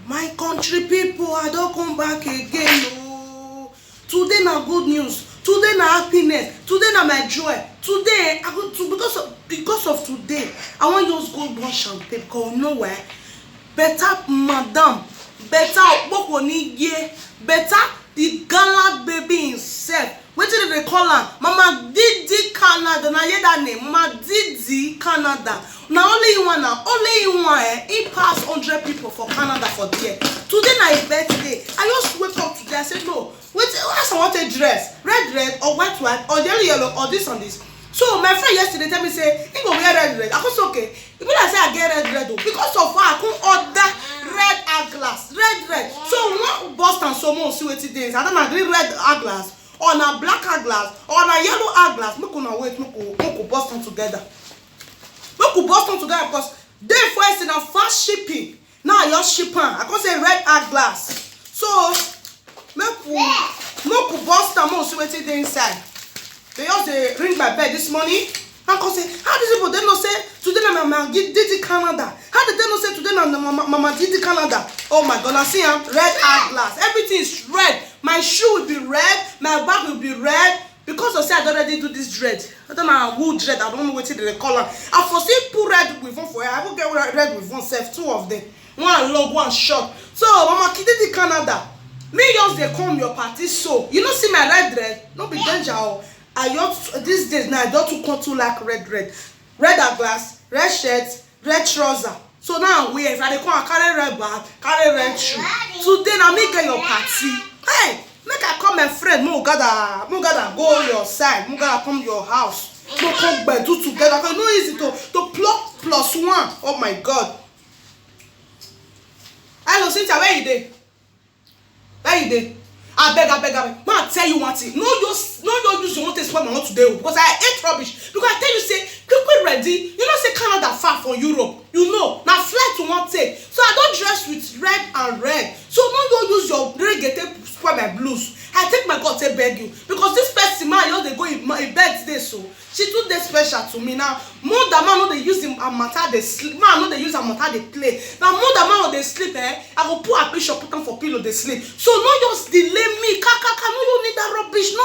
My country people, I don't come back again. Oh. Today na good news. Today na happiness. Today na my joy. Today, I go to because of today, I want use go burn champagne because you know why? Better madam, better Okpokoniye, better the gallant baby himself. Wetin they call am? Mama Didi Canada. Na hear that name, Mama Didi Canada. Na only one now, only one. He passed 100 people for Canada for there. Today na his birthday. I just wake up today. I said no. Wait, I want a dress, red or white or yellow or this and this. So my friend yesterday tell me say he go wear red. I was okay. If I say I get red because of her I couldn't order red eyeglass, red. So one Boston so more see wetin dey. I don't agree red eyeglass or na black eyeglass or na yellow eyeglass. Make una wait, make we Boston together. Make we Boston together because they first in a fast shipping. Now you're shipping. I can say red eyeglass. So make we Boston more see wetin dey inside. They just ring my bell this morning. I can say, how these people they know say today na Mama Didi Canada? How did they know say today na Mama Didi Canada? Oh my God, I see him red eyeglass. Everything is red. My shoe will be red. My bag will be red. Because I say I already do this dread. I don't know who dread. I don't know what they call it. I foresee put red with one for her. I will get red with one self. Two of them. One long, one short. So Mama Didi Canada. Me just they come your party so. You know see my red dread. No be danger. I just these days now I don't come to like red eyeglass, red shirt, red trouser. So now we if I come I carry red bag, carry red shoe. Today now me get your party. Hey, make I call my friend. Mo gather go your side. Mo gather come your house. Mo come by do together. Cause no easy to plug plus one. Oh my God. Hello Cynthia, where you dey? Where you dey? I beg. Man, tell you one thing. No use you want to spoil my mouth today because I hate rubbish. Because I tell you, say, quickly ready. You know, say Canada far from Europe. You know, now flight to one take. So I don't dress with red and red. So don't use your reggae to spoil my blues. I take my God to beg you. Because this person, man, you know, they go in birthday, so she too dey special to me now. More than man, no they use him a matter they sleep. Man, no they use a matter they play. Now more than man, they sleep. I go put a picture, put them for pillow, they sleep. So no just delay me. Kaka, no you need that rubbish. No.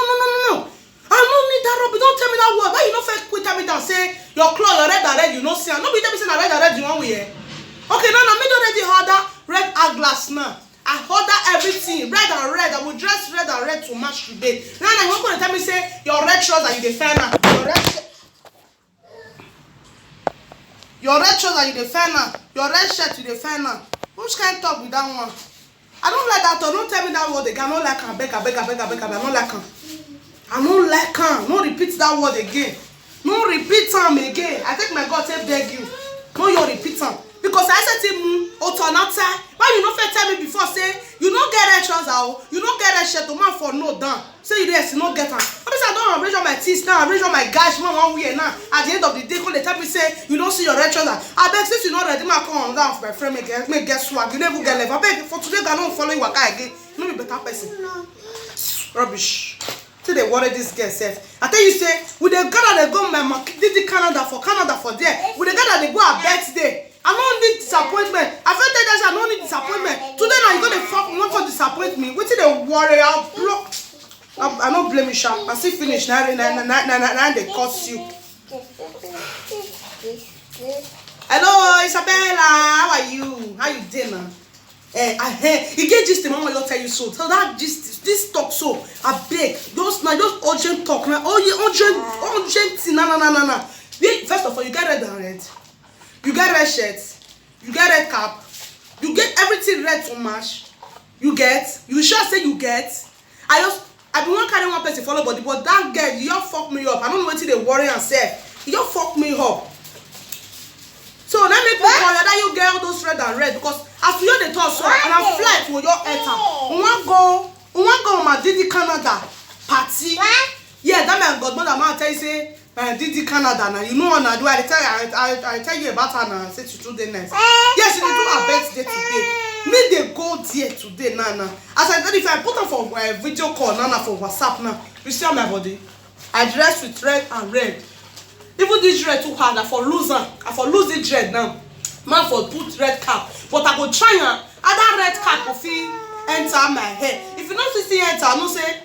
I don't need that rubbish. Don't tell me that word. Why you not first quit me down? Say your clothes, your red and red. You know see. No be tell me say na red and red you want we here. Okay, no, me don't already order red eyeglass now. I order everything red and red. I will dress red and red to match today. Now you want to tell me say your red trouser you defend now. Your red trouser you defend now. Your red shirt you defend now. Which kind of talk with that one? I don't like that. Don't tell me that word again. I don't like him. I don't like him. I don't like him. No repeat that word again. No repeat him again. I take my God to beg you. No, you repeat him. Because I said to him, Otonata, why you not tell me before, say, you don't get red trouser, you don't get red shirt, man for no down. Say you there, you don't get them. I don't arrange on my teeth now, arrange on my guys, one way now. At the end of the day, when they tell me, say, you don't see your red trouser. I beg, since you not ready, I come on down for my friend, make get swag. You never get left. I beg, for today, I don't follow you again. You know be better person. Rubbish. Till they worry this girl self. I tell you, say, with the Ghana, they go my Didi Canada for there. With the Ghana, they go a birthday. I don't need disappointment. I felt that I don't need disappointment. Today now you're gonna fuck not for disappoint me. Wait till they worry, I'll block. I don't blame you, Sha. I see finish now they curse you. Hello, Isabella. How are you? How you doing now? You get just the moment I'll tell you so. So that this talk so I beg. Just urgent talk now. Oh yeah, urgent. No. First of all, you get red and red. You get red shirts, you get red cap, you get everything red to match. You sure say you get. I be one carry one person follow body, but that girl, you fuck me up. I don't know what they worry and say. You fuck me up. So let me put on that you get all those red and red because as you the talk so and I fly to your enter. We want go my Didi Canada party. Yeah, that man godmother man tell you say Didi Canada now. You know what I do? I tell you about her now. Say to do the next. Yes, you do her birthday today. Me they go there today now. As I said, if I put her for video call now for WhatsApp now, you see my body. I dress with red and red. Even this red too hard. I for lose the dread now. man for put red cap, but I go try am other red cap go fit enter my hair. If you no see enter, I no say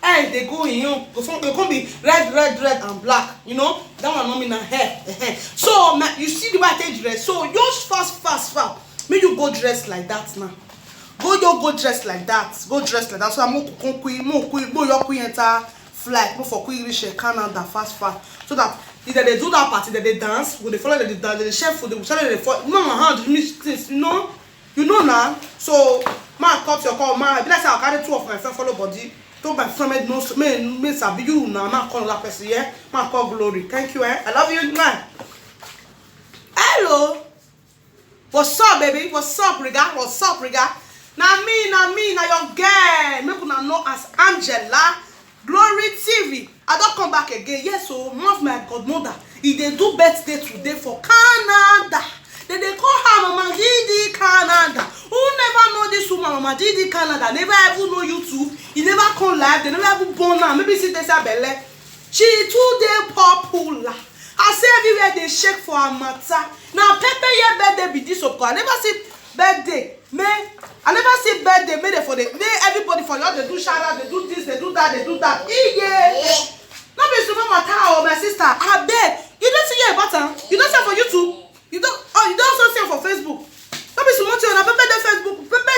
hey, they go in you go come be red and black, you know that one no mean na hair. So you see the way I take dress, so just fast make you go dress like that now. Go dress like that. Go dress like that. So I'm more enter flight, more for quick reach Canada fast. So that if they do that party, they dance, will they follow the dance, the chef, they will follow the no my hand miss things, you know now. So man cut your call, man. Let's say I'll carry two of my friend follow body. Don't my friend no me sabi you now. Man call that person, yeah. Man call Glory. Thank you, I love you, man. Hello. What's up, baby? What's up, Riga? What's up, Riga? Now me, now your girl. Make una know as Angela Glory TV. I don't come back again. Yes, so one of my godmother, if they do birthday today for Canada, then they call her Mama Didi Canada. Who never know this woman, Mama Didi Canada? Never ever know YouTube. He never come live. They never ever born now. Maybe see this Belle. She today popular. I say everywhere they shake for her matter. Now Pepe your birthday be this up. I never see birthday. I never see birthday made for the everybody for you. They do shout out, they do this, they do that, they do that. Yeah. Not be super matter or my sister. I beg. You don't see your button. You don't see for YouTube. You don't also see for Facebook. Not be super on Pepe Facebook. Pepe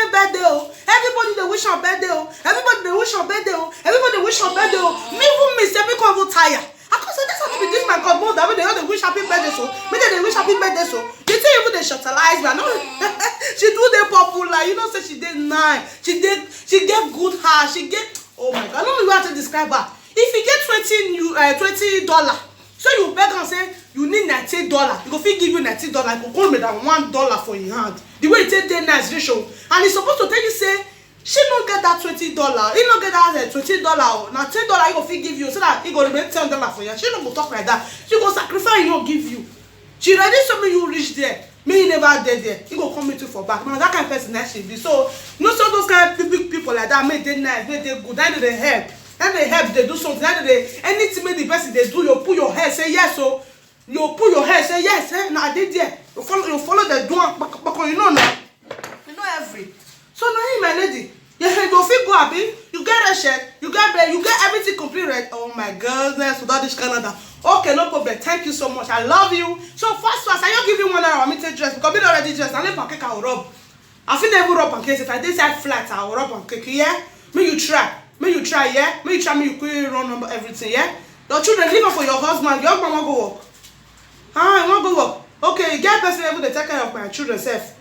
birthday. Everybody they wish on birthday. Everybody they wish on birthday. Everybody wish on birthday. Me even miss every come tired. I can say that's how to be this my godmother. When they wish happy birthday so. Maybe they wish happy birthday so. You think even they shortalize me. I know. She do the popular. You know, say she did nice. She get good hair. She get. Oh my God. I don't know how to describe her. If you get $20, so you beg and say you need $90. You go fit give you $90. You go call me that $1 for your hand. The way you take the nice ratio, and it's supposed to tell you say. She don't get that $20. He don't get that $20. Now $10 he go fit give you so that he go remain $10 for you. She don't go talk like that. She go sacrifice you give you. She ready so me you reach there. Me never dead there. He go come meet you for back. Man, that kind of person that she be. So no so those kind of big people like that make they nice, make they good. Then they help. Then they help. They do something. Then they anything make the person they do. You pull your hair say yes. So you pull your hair say yes. Now I did there. You follow the door. Because you know now. You know every. So now hey my lady, you go feel go happy, you get a shirt, you get bread, you get everything complete right. Oh my goodness, without this Canada. Okay, no problem. Thank you so much. I love you. So fast, I don't give you 1 hour. I mean take dress because me already dressed. I need pancake I will rub. I feel never rub pancakes. If I did say flat, I will rub pancake. Yeah, me you try, yeah, me you try, me you quick run number everything. Yeah, the children leave it for your husband. Your mama go work. I want go work. Okay, you get person able to take care of my children self.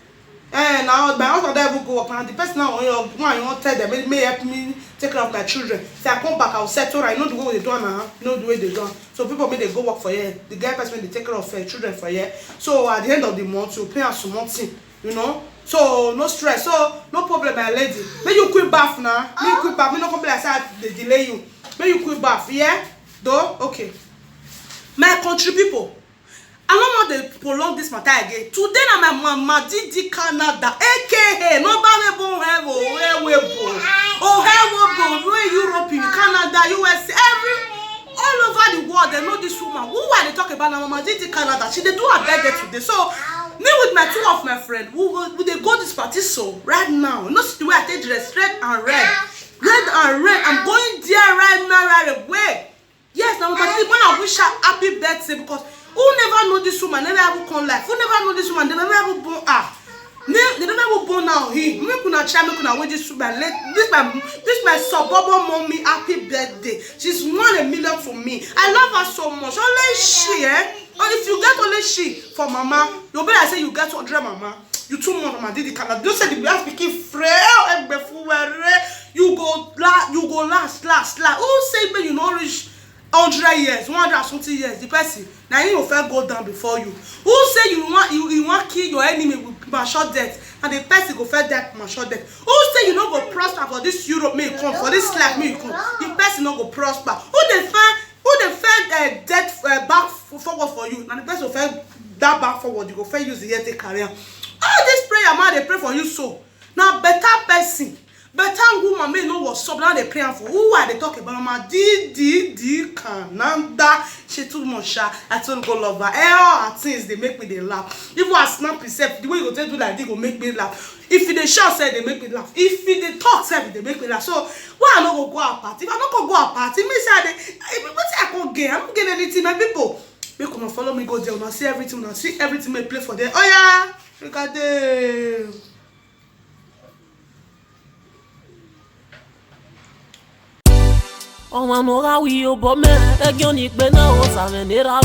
Now my husband will go up and the person now you want tell them may help me take care of my children. Say I come back, I'll settle. I know the way they do now. You know the way they do. So people may they go work for you. The guy person they take care of children for you. So at the end of the month you pay us some money, you know. So no stress. So no problem, my lady. May you quit bath now. May you quit bath. Me no come like say they delay you. May you quit bath, yeah? Though okay. My country people. I don't want to prolong this matter again. Today na my Mama Didi Canada, aka nobody born heaven, Europe, Canada, US, all over the world. They know this woman. Who are they talking about? Mama Didi Canada. She they do her birthday today. So me with my two of my friends, we they go this party so right now. You know the way I take dress, red and red. I'm going there right now, right away. Yes, now Mama Didi, when I wish her happy birthday because. Who never know this woman? Never ever come life. Who never know this woman? They never ever born her. They never ever born now. He me kuna try me kuna wait this woman. This my suburban mommy happy birthday. She's 1 million for me. I love her so much. Only she, And if you get only she for mama, you better say you get 100 mama. You too much Mama Didi Canada. Don't say the baby speaking frail and before you go last. Who say when you know reach 100 years, 120 years, the person now you will go down before you. Who say you want kill your enemy with mature death, and the person go fed that mature death? Who say you not go prosper for this Europe may come, for this life may come? The person not go prosper. Who they fed death back forward for you, and the person will fed that back forward. You go fed use the year take career. All this prayer man they pray for you so. Now better person. But time woman may know what's up. Now they praying for who are they talking about? Mama, di Canada. She too much. I told go love her. All her things they make me they laugh. Even I snap myself, the way you go do like they go make me laugh. If they shout say they make me laugh. If they talk say they make me laugh. So why I not go out party? If I not go out party, me say what I go get? I'm not getting anything, my people. They come and follow me go there. Una see everything. Una see everything may play for them. Oh yeah, look at them. On va nous raouiller au bon mais et qu'on y peut non ça venir à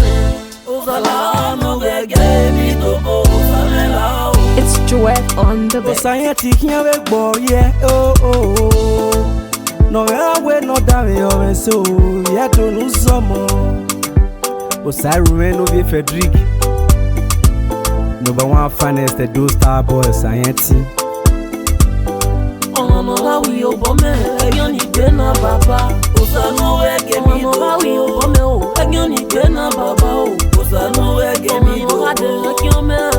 aux ala no gege mi to go ça là. It's Joet on the beat. Society can't make boy, yeah, oh. No, we no damn your so, yet to know some more. Osai remain no be Frederick. Number one finest, the Do Star Boy Society. On va raouiller au bon mais et qu'on y peut non papa. Osa no gege mi to raouiller au bon mais et qu'on y peut non papa. Osa no gege mi to raouiller au bon mais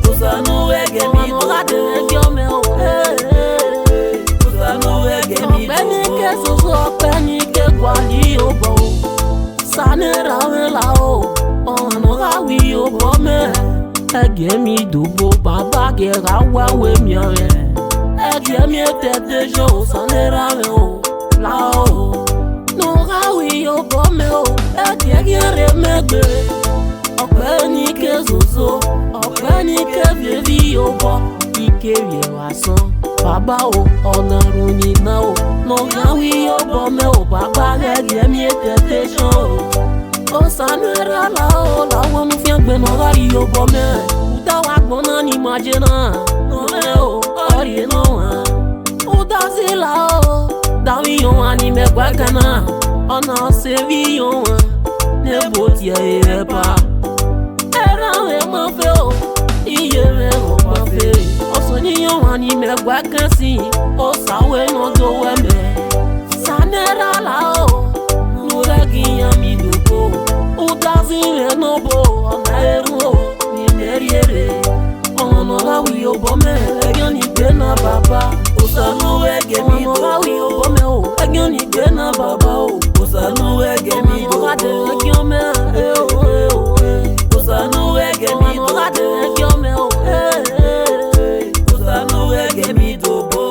Osa no gege mi to raouiller au bon mais Osa no gege mi to Penike soso penike gwali au bon Ça ne rame là-haut On no raouiller au bon mais Ege mi dubo baba gera wawe miare Ege mi tete jo ça ne rame o là-haut No raouiller au bon mais Ege gere megbe Penike soso Penike vievi au bon Ike vie wason Baba o onaruni na o No raouiller au bon mais Baba ege mi tete jo O sanera la o la wa mu fi agbe no raouiller au bon mais Uda wa gbona ni majena No le o ori no wa Uda zila o Dawi yon ani me gwa kana Ona sevi yon Ne botia e pa Era we ma fe o Iye me o ma fe O soni yon ani me gwa kansi O sawe no do we me Sanera la o Nura giya mi duko Uda zile no bo Ona eru Ni meriere Ono raouiller au bon mais Egion ni bena baba Osa no ege mi do raouiller au bon mais Egion ni bena baba Osa no ege mi do Egion me Osa no ege mi do Egion me Osa no ege mi do bo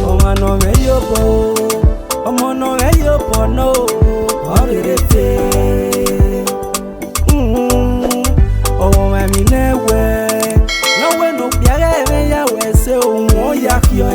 Omo no me yo bo Omo no me yo bo no Orete Omo me mi newe No we no biare me ya we se o mo ya kyo